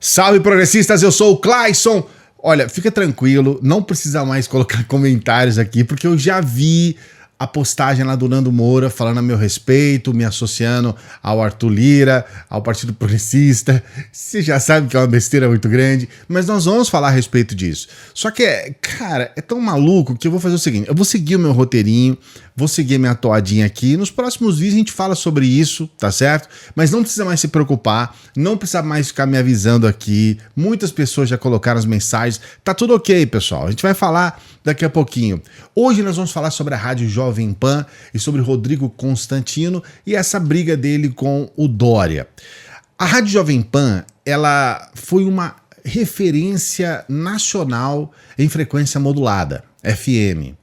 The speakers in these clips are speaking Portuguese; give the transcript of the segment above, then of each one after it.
Salve progressistas, eu sou o Clayson. Olha, fica tranquilo, não precisa mais colocar comentários aqui, porque eu já vi a postagem lá do Nando Moura falando a meu respeito, me associando ao Arthur Lira, ao Partido Progressista. Você já sabe que é uma besteira muito grande, mas nós vamos falar a respeito disso. Só que, cara, é tão maluco que eu vou fazer o seguinte, eu vou seguir o meu roteirinho, vou seguir minha toadinha aqui, nos próximos vídeos a gente fala sobre isso, tá certo? Mas não precisa mais se preocupar, não precisa mais ficar me avisando aqui, muitas pessoas já colocaram as mensagens, tá tudo ok, pessoal, a gente vai falar daqui a pouquinho. Hoje nós vamos falar sobre a Rádio Jovem Pan e sobre Rodrigo Constantino e essa briga dele com o Dória. A Rádio Jovem Pan, ela foi uma referência nacional em frequência modulada, FM.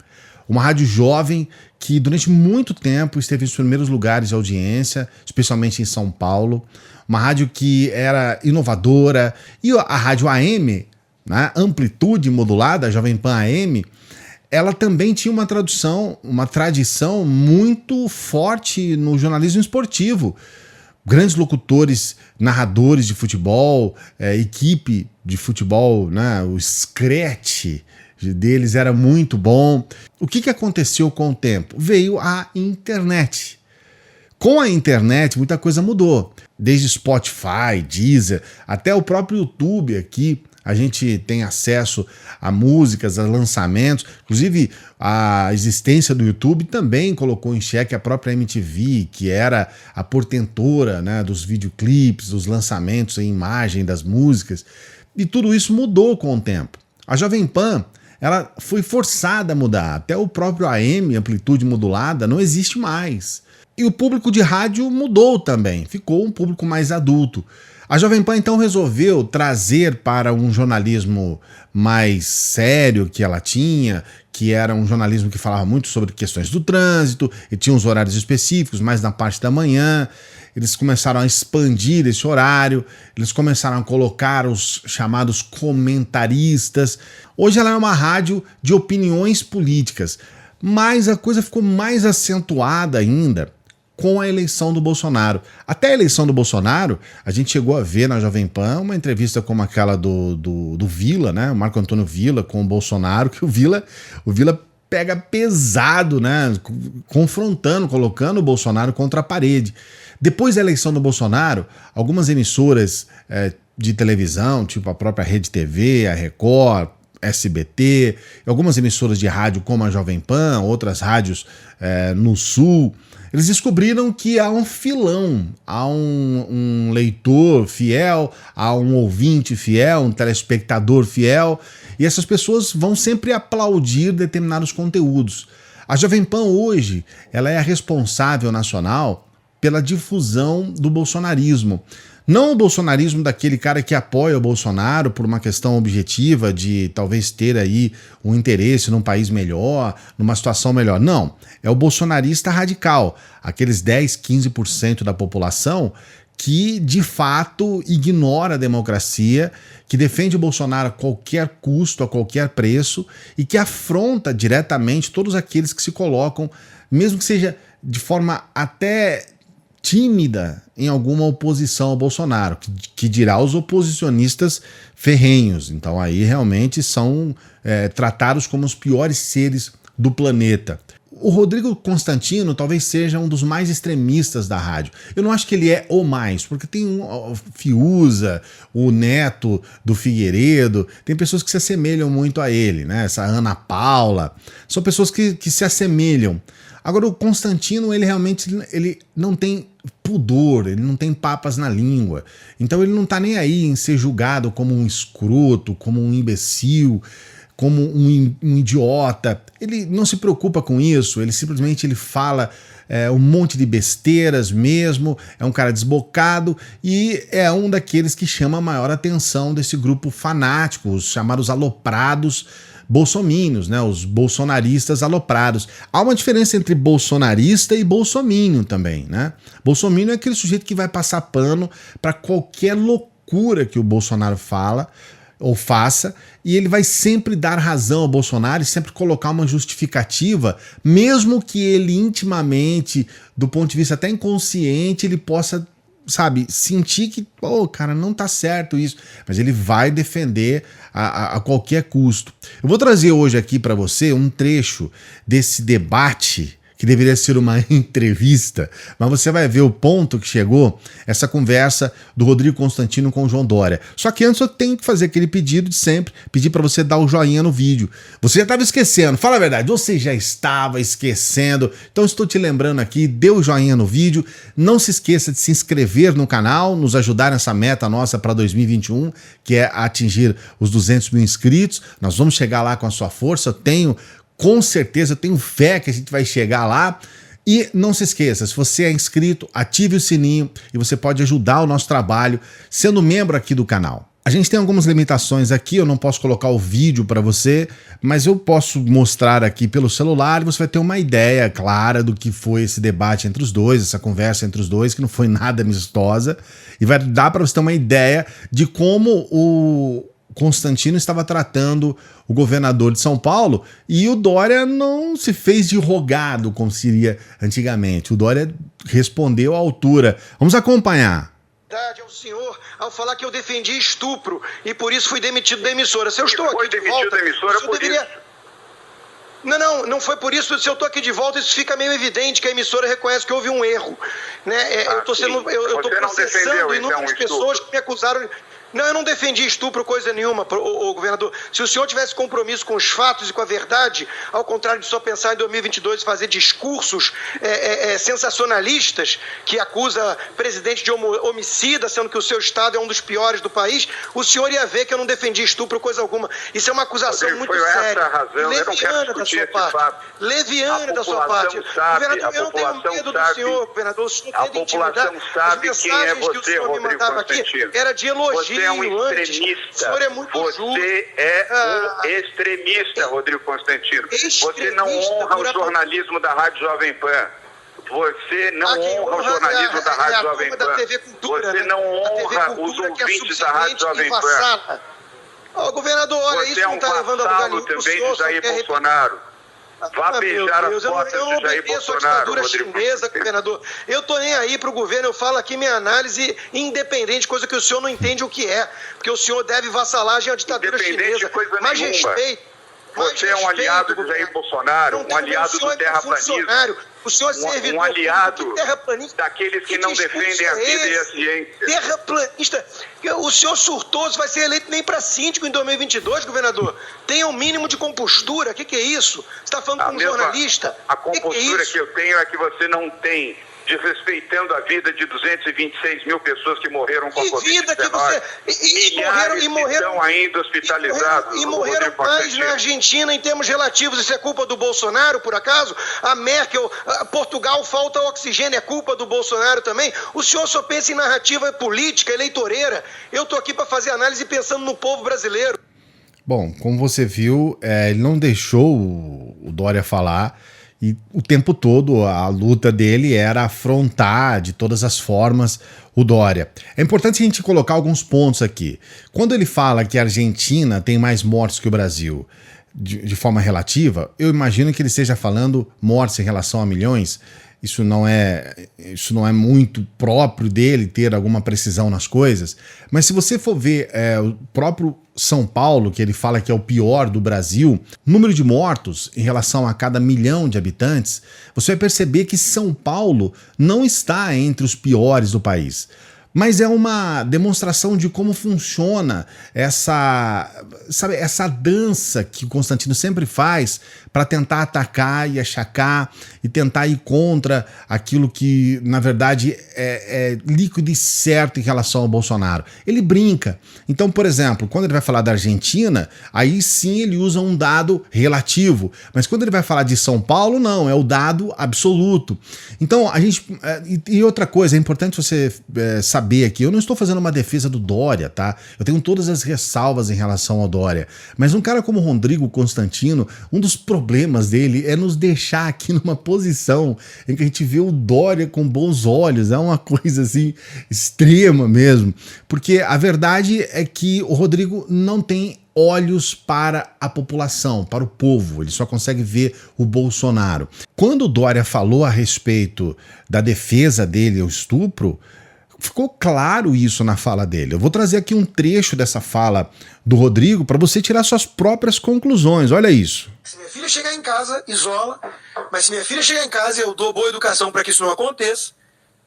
Uma rádio jovem que durante muito tempo esteve nos primeiros lugares de audiência, especialmente em São Paulo. Uma rádio que era inovadora. E a rádio AM, né, amplitude modulada, a Jovem Pan AM, ela também tinha uma tradição muito forte no jornalismo esportivo. Grandes locutores, narradores de futebol, equipe de futebol, né, o Scratch deles era muito bom. O que aconteceu com o tempo? Veio a internet. Com a internet, muita coisa mudou. Desde Spotify, Deezer, até o próprio YouTube aqui, a gente tem acesso a músicas, a lançamentos. Inclusive, a existência do YouTube também colocou em xeque a própria MTV, que era a portentora, né, dos videoclipes, dos lançamentos em imagem das músicas. E tudo isso mudou com o tempo. A Jovem Pan, ela foi forçada a mudar. Até o próprio AM, amplitude modulada, não existe mais. E o público de rádio mudou também, ficou um público mais adulto. A Jovem Pan então resolveu trazer para um jornalismo mais sério que ela tinha, que era um jornalismo que falava muito sobre questões do trânsito, e tinha uns horários específicos, mais na parte da manhã. Eles começaram a expandir esse horário, eles começaram a colocar os chamados comentaristas. Hoje ela é uma rádio de opiniões políticas, mas a coisa ficou mais acentuada ainda com a eleição do Bolsonaro. Até a eleição do Bolsonaro, a gente chegou a ver na Jovem Pan uma entrevista como aquela do Villa, né? O Marco Antônio Villa com o Bolsonaro, que o Villa pega pesado, né? Confrontando, colocando o Bolsonaro contra a parede. Depois da eleição do Bolsonaro, algumas emissoras de televisão, tipo a própria Rede TV, a Record, SBT, algumas emissoras de rádio como a Jovem Pan, outras rádios no Sul, eles descobriram que há um filão, há um leitor fiel, há um ouvinte fiel, um telespectador fiel, e essas pessoas vão sempre aplaudir determinados conteúdos. A Jovem Pan hoje, ela é a responsável nacional pela difusão do bolsonarismo. Não o bolsonarismo daquele cara que apoia o Bolsonaro por uma questão objetiva de talvez ter aí um interesse num país melhor, numa situação melhor. Não, é o bolsonarista radical, aqueles 10, 15% da população que de fato ignora a democracia, que defende o Bolsonaro a qualquer custo, a qualquer preço e que afronta diretamente todos aqueles que se colocam, mesmo que seja de forma até tímida, em alguma oposição ao Bolsonaro, que dirá os oposicionistas ferrenhos. Então aí realmente são tratados como os piores seres do planeta. O Rodrigo Constantino talvez seja um dos mais extremistas da rádio. Eu não acho que ele é o mais, porque tem o Fiuza, o neto do Figueiredo, tem pessoas que se assemelham muito a ele, né? Essa Ana Paula, são pessoas que se assemelham. Agora o Constantino, ele realmente não tem pudor, ele não tem papas na língua. Então ele não tá nem aí em ser julgado como um escroto, como um imbecil, como um idiota. Ele não se preocupa com isso, ele simplesmente fala um monte de besteiras mesmo, é um cara desbocado e é um daqueles que chama a maior atenção desse grupo fanático, os chamados aloprados bolsominions, né, os bolsonaristas aloprados. Há uma diferença entre bolsonarista e bolsominion também, né? Bolsominion é aquele sujeito que vai passar pano para qualquer loucura que o Bolsonaro fala ou faça, e ele vai sempre dar razão ao Bolsonaro e sempre colocar uma justificativa, mesmo que ele intimamente, do ponto de vista até inconsciente, ele possa sabe, sentir que, pô, cara, não tá certo isso, mas ele vai defender a qualquer custo. Eu vou trazer hoje aqui para você um trecho desse debate que deveria ser uma entrevista, mas você vai ver o ponto que chegou essa conversa do Rodrigo Constantino com o João Dória. Só que antes eu tenho que fazer aquele pedido de sempre, pedir para você dar o joinha no vídeo. Você já estava esquecendo, fala a verdade, você já estava esquecendo, então estou te lembrando aqui, dê o joinha no vídeo, não se esqueça de se inscrever no canal, nos ajudar nessa meta nossa para 2021, que é atingir os 200 mil inscritos. Nós vamos chegar lá com a sua força, com certeza, eu tenho fé que a gente vai chegar lá. E não se esqueça, se você é inscrito, ative o sininho e você pode ajudar o nosso trabalho sendo membro aqui do canal. A gente tem algumas limitações aqui, eu não posso colocar o vídeo para você, mas eu posso mostrar aqui pelo celular e você vai ter uma ideia clara do que foi esse debate entre os dois, essa conversa entre os dois, que não foi nada amistosa, e vai dar para você ter uma ideia de como o Constantino estava tratando o governador de São Paulo e o Dória não se fez de rogado, como seria antigamente. O Dória respondeu à altura. Vamos acompanhar. Ao senhor ao falar que eu defendi estupro e por isso fui demitido da emissora. Se eu estou aqui de volta, da emissora por deveria... isso. Não foi por isso. Se eu estou aqui de volta, isso fica meio evidente que a emissora reconhece que houve um erro, né? Eu estou processando inúmeras pessoas que me acusaram. Não, eu não defendi estupro, coisa nenhuma, governador. Se o senhor tivesse compromisso com os fatos e com a verdade, ao contrário de só pensar em 2022 e fazer discursos sensacionalistas que acusa presidente de homicida, sendo que o seu estado é um dos piores do país, o senhor ia ver que eu não defendi estupro, coisa alguma. Isso é uma acusação muito séria. Essa razão, leviana da sua parte. Leviana da sua parte. Governador, eu não tenho medo do senhor, governador. O senhor tem de intimidar. As mensagens que o senhor me mandava aqui era de elogio. Você é um extremista. O senhor é muito justo. Você é um extremista, Rodrigo Constantino. Você não honra o jornalismo da Rádio Jovem Pan. Você não honra o jornalismo da Rádio Jovem Pan. Você não honra os ouvintes da Rádio Jovem Pan. Governador, olha, isso não está levando a lugar nenhum. Você é um vassalo também de Jair Bolsonaro. Vá beijar as fotos de Jair Bolsonaro, Rodrigo chinesa, governador. Eu tô nem aí pro governo, eu falo aqui minha análise independente, coisa que o senhor não entende o que é, porque o senhor deve vassalagem à ditadura chinesa. Mas respeito. Você é um aliado de Jair Bolsonaro, um aliado do terraplanismo. O senhor é servidor um aliado daqueles que não defendem a vida e a ciência. Terraplanista. O senhor surtoso vai ser eleito nem para síndico em 2022, governador. Tenha um mínimo de compostura. O que é isso? Você está falando com um jornalista? A compostura que eu tenho é que você não tem, desrespeitando a vida de 226 mil pessoas que morreram com a Covid-19. E morreram estão ainda hospitalizados. E morreram mais na Argentina em termos relativos. Isso é culpa do Bolsonaro, por acaso? A Merkel, Portugal, falta oxigênio, é culpa do Bolsonaro também? O senhor só pensa em narrativa política, eleitoreira. Eu estou aqui para fazer análise pensando no povo brasileiro. Bom, como você viu, ele não deixou o Dória falar. E o tempo todo a luta dele era afrontar de todas as formas o Dória. É importante a gente colocar alguns pontos aqui. Quando ele fala que a Argentina tem mais mortes que o Brasil, de forma relativa, eu imagino que ele esteja falando mortes em relação a milhões. Isso não é muito próprio dele ter alguma precisão nas coisas. Mas se você for ver o próprio São Paulo, que ele fala que é o pior do Brasil, número de mortos em relação a cada 1 milhão de habitantes, você vai perceber que São Paulo não está entre os piores do país. Mas é uma demonstração de como funciona essa dança que o Constantino sempre faz para tentar atacar e achacar e tentar ir contra aquilo que, na verdade, é líquido e certo em relação ao Bolsonaro. Ele brinca. Então, por exemplo, quando ele vai falar da Argentina, aí sim ele usa um dado relativo. Mas quando ele vai falar de São Paulo, não, é o dado absoluto. Então, a gente... E outra coisa, é importante você saber aqui, eu não estou fazendo uma defesa do Dória, tá? Eu tenho todas as ressalvas em relação ao Dória, mas um cara como Rodrigo Constantino, um dos problemas dele é nos deixar aqui numa posição em que a gente vê o Dória com bons olhos, é uma coisa assim extrema mesmo, porque a verdade é que o Rodrigo não tem olhos para a população, para o povo, ele só consegue ver o Bolsonaro. Quando o Dória falou a respeito da defesa dele ao estupro, ficou claro isso na fala dele. Eu vou trazer aqui um trecho dessa fala do Rodrigo para você tirar suas próprias conclusões. Olha isso. Se minha filha chegar em casa, isola. Mas se minha filha chegar em casa, eu dou boa educação para que isso não aconteça.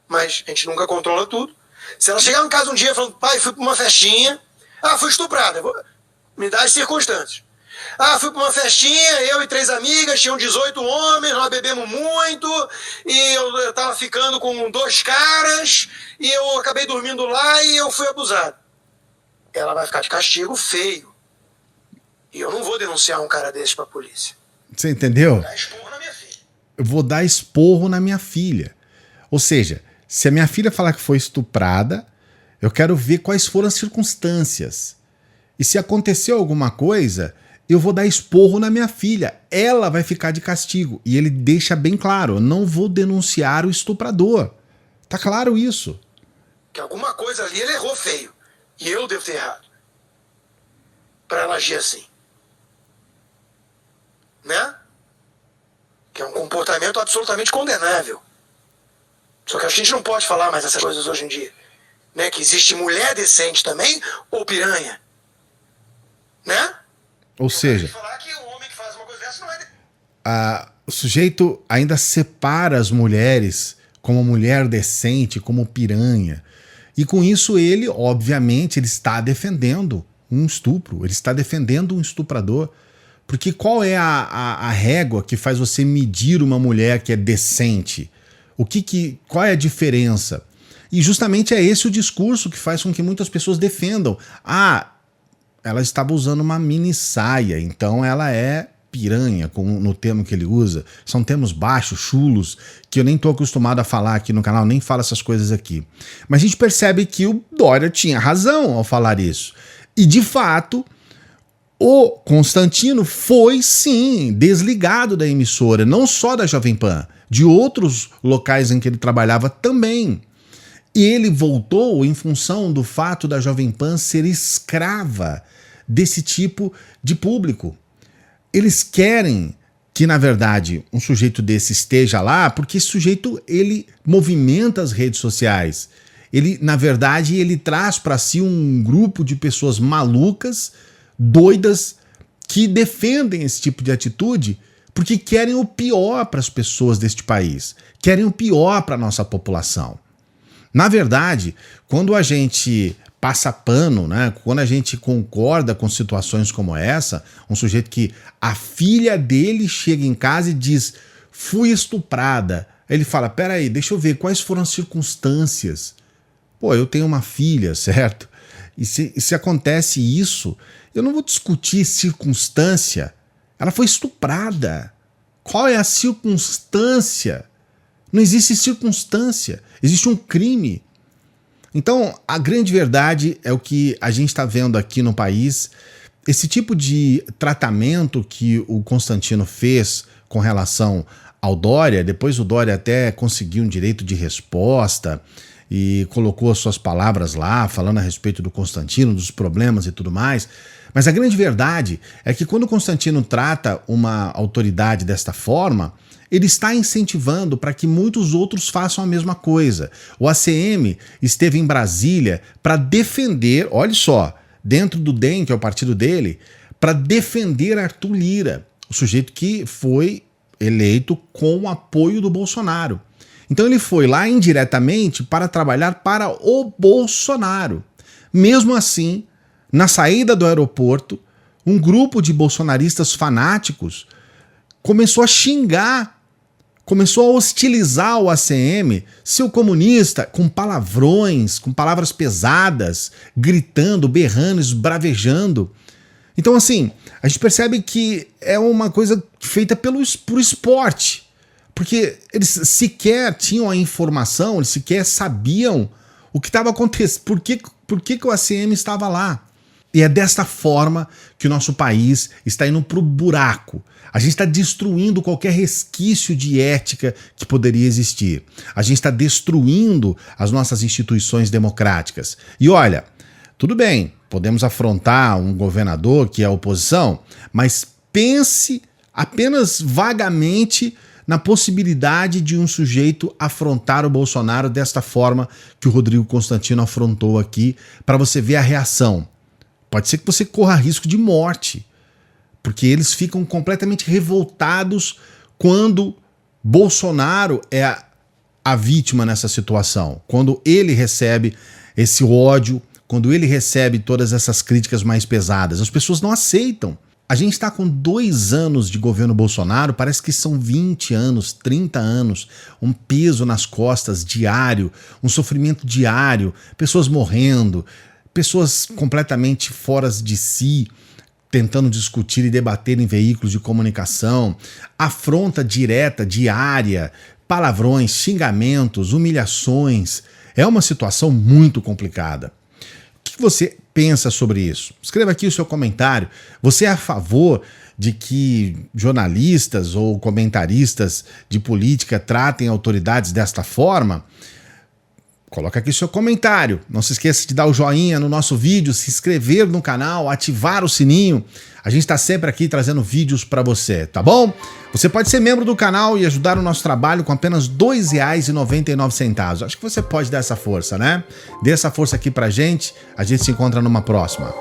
Mas a gente nunca controla tudo. Se ela chegar em casa um dia falando, pai, fui para uma festinha. Fui estuprada. Me dá as circunstâncias. Fui para uma festinha, eu e 3 amigas, tinham 18 homens, nós bebemos muito, e eu tava ficando com 2 caras, e eu acabei dormindo lá e eu fui abusado. Ela vai ficar de castigo feio. E eu não vou denunciar um cara desse pra polícia. Você entendeu? Vou dar esporro na minha filha. Eu vou dar esporro na minha filha. Ou seja, se a minha filha falar que foi estuprada, eu quero ver quais foram as circunstâncias. E se aconteceu alguma coisa, eu vou dar esporro na minha filha. Ela vai ficar de castigo. E ele deixa bem claro, eu não vou denunciar o estuprador. Tá claro isso. Que alguma coisa ali ele errou feio. E eu devo ter errado. Pra ela agir assim. Né? Que é um comportamento absolutamente condenável. Só que a gente não pode falar mais essas coisas hoje em dia. Né? Que existe mulher decente também, ou piranha. Né? Ou seja, falar que o homem que faz uma coisa dessa não é... o sujeito ainda separa as mulheres como mulher decente, como piranha. E com isso ele, obviamente, ele está defendendo um estupro, ele está defendendo um estuprador. Porque qual é a régua que faz você medir uma mulher que é decente? Qual é a diferença? E justamente é esse o discurso que faz com que muitas pessoas defendam. Ela estava usando uma mini saia, então ela é piranha, no termo que ele usa. São termos baixos, chulos, que eu nem estou acostumado a falar aqui no canal, nem falo essas coisas aqui. Mas a gente percebe que o Dória tinha razão ao falar isso. E, de fato, o Constantino foi, sim, desligado da emissora, não só da Jovem Pan, de outros locais em que ele trabalhava também. E ele voltou em função do fato da Jovem Pan ser escrava desse tipo de público. Eles querem que, na verdade, um sujeito desse esteja lá, porque esse sujeito, ele movimenta as redes sociais. Ele, na verdade, ele traz para si um grupo de pessoas malucas, doidas, que defendem esse tipo de atitude porque querem o pior para as pessoas deste país, querem o pior para a nossa população. Na verdade, quando a gente passa pano, né? Quando a gente concorda com situações como essa, um sujeito que a filha dele chega em casa e diz, fui estuprada. Ele fala, peraí, deixa eu ver quais foram as circunstâncias. Pô, eu tenho uma filha, certo? E se acontece isso, eu não vou discutir circunstância. Ela foi estuprada. Qual é a circunstância? Não existe circunstância, existe um crime. Então, a grande verdade é o que a gente está vendo aqui no país. Esse tipo de tratamento que o Constantino fez com relação ao Dória, depois o Dória até conseguiu um direito de resposta e colocou as suas palavras lá, falando a respeito do Constantino, dos problemas e tudo mais. Mas a grande verdade é que quando o Constantino trata uma autoridade desta forma, ele está incentivando para que muitos outros façam a mesma coisa. O ACM esteve em Brasília para defender, olha só, dentro do DEM, que é o partido dele, para defender Arthur Lira, o sujeito que foi eleito com o apoio do Bolsonaro. Então ele foi lá indiretamente para trabalhar para o Bolsonaro. Mesmo assim, na saída do aeroporto, um grupo de bolsonaristas fanáticos começou a xingar, começou a hostilizar o ACM, seu comunista, com palavrões, com palavras pesadas, gritando, berrando, esbravejando. Então, assim, a gente percebe que é uma coisa feita por esporte, porque eles sequer tinham a informação, eles sequer sabiam o que estava acontecendo, por que o ACM estava lá. E é desta forma que o nosso país está indo para o buraco. A gente está destruindo qualquer resquício de ética que poderia existir. A gente está destruindo as nossas instituições democráticas. E olha, tudo bem, podemos afrontar um governador que é a oposição, mas pense apenas vagamente na possibilidade de um sujeito afrontar o Bolsonaro desta forma que o Rodrigo Constantino afrontou aqui, para você ver a reação. Pode ser que você corra risco de morte, porque eles ficam completamente revoltados quando Bolsonaro é a vítima nessa situação, quando ele recebe esse ódio, quando ele recebe todas essas críticas mais pesadas. As pessoas não aceitam. A gente está com 2 anos de governo Bolsonaro, parece que são 20 anos, 30 anos, um peso nas costas diário, um sofrimento diário, pessoas morrendo, pessoas completamente fora de si, tentando discutir e debater em veículos de comunicação, afronta direta, diária, palavrões, xingamentos, humilhações. É uma situação muito complicada. O que você pensa sobre isso? Escreva aqui o seu comentário. Você é a favor de que jornalistas ou comentaristas de política tratem autoridades desta forma? Coloca aqui o seu comentário. Não se esqueça de dar o joinha no nosso vídeo, se inscrever no canal, ativar o sininho. A gente está sempre aqui trazendo vídeos para você, tá bom? Você pode ser membro do canal e ajudar o nosso trabalho com apenas R$ 2,99. Acho que você pode dar essa força, né? Dê essa força aqui pra gente. A gente se encontra numa próxima.